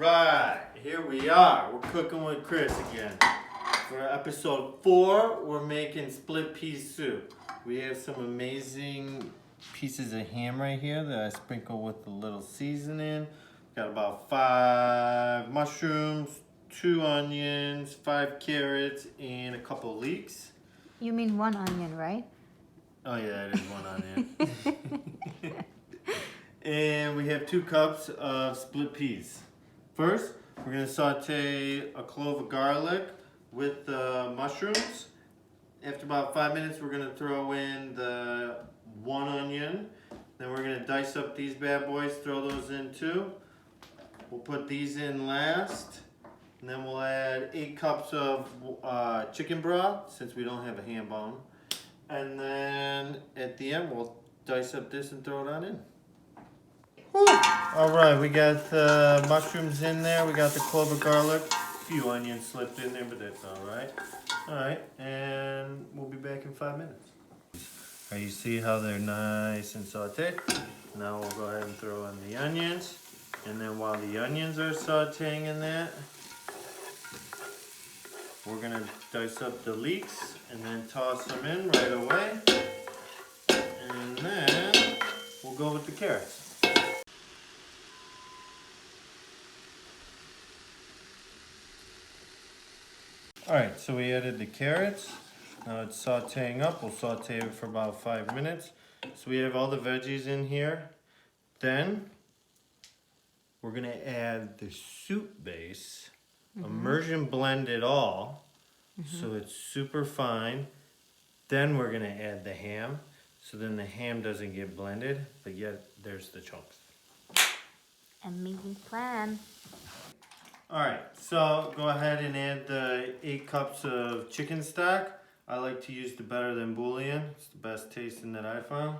Alright, here we are. We're cooking with Chris again. For episode 4, we're making split pea soup. We have some amazing pieces of ham right here that I sprinkle with a little seasoning. Got about 5 mushrooms, 2 onions, 5 carrots, and a couple leeks. You mean 1 onion, right? Oh yeah, it is 1 onion. And we have 2 cups of split peas. First, we're going to saute a clove of garlic with the mushrooms. After about 5 minutes, we're going to throw in the 1 onion. Then we're going to dice up these bad boys, throw those in too. We'll put these in last. And then we'll add 8 cups of chicken broth, since we don't have a ham bone. And then at the end, we'll dice up this and throw it on in. Alright, we got the mushrooms in there, we got the clove of garlic, a few onions slipped in there, but that's alright. Alright, and we'll be back in 5 minutes. Alright, you see how they're nice and sauteed? Now we'll go ahead and throw in the onions. And then while the onions are sauteing in that, we're going to dice up the leeks and then toss them in right away. And then we'll go with the carrots. Alright, so we added the carrots. Now it's sauteing up. We'll saute it for about 5 minutes. So we have all the veggies in here. Then we're going to add the soup base. Immersion blend it all so it's super fine. Then we're going to add the ham. So then the ham doesn't get blended, but yet there's the chunks. Amazing plan. Alright, so go ahead and add the 8 cups of chicken stock. I like to use the Better Than Bouillon. It's the best tasting that I found.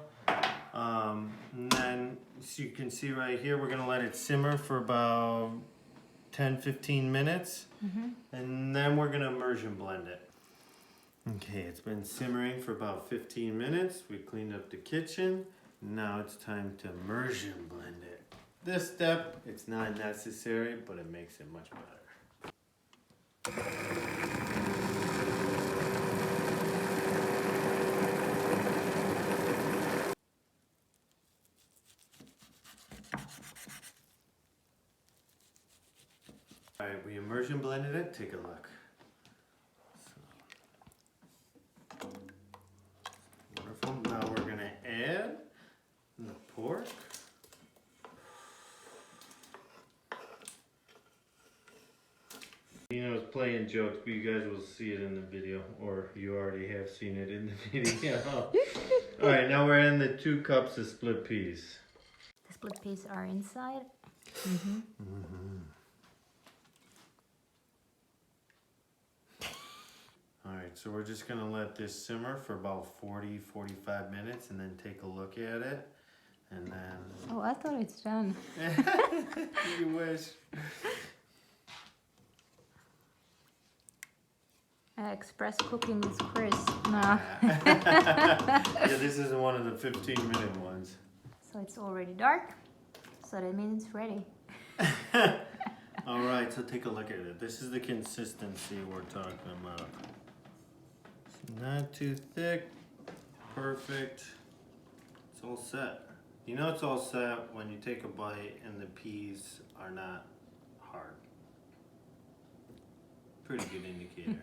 And then, so you can see right here, we're going to let it simmer for about 10-15 minutes. And then we're going to immersion blend it. Okay, it's been simmering for about 15 minutes. We cleaned up the kitchen. Now it's time to immersion blend it. This step, it's not necessary, but it makes it much better. Alright, we immersion blended it. Take a look. So, wonderful. Now we're going to add the pork. You know, it's playing jokes, but you guys will see it in the video, or you already have seen it in the video. Alright, now we're in the 2 cups of split peas. The split peas are inside. Alright, so we're just going to let this simmer for about 40-45 minutes and then take a look at it. And then... Oh, I thought it's done. You wish. Express cooking with Chris. No. Yeah, this is one of the 15-minute ones. So it's already dark. So that means it's ready. Alright, so take a look at it. This is the consistency we're talking about. It's not too thick. Perfect. It's all set. You know it's all set when you take a bite and the peas are not hard. Pretty good indicator.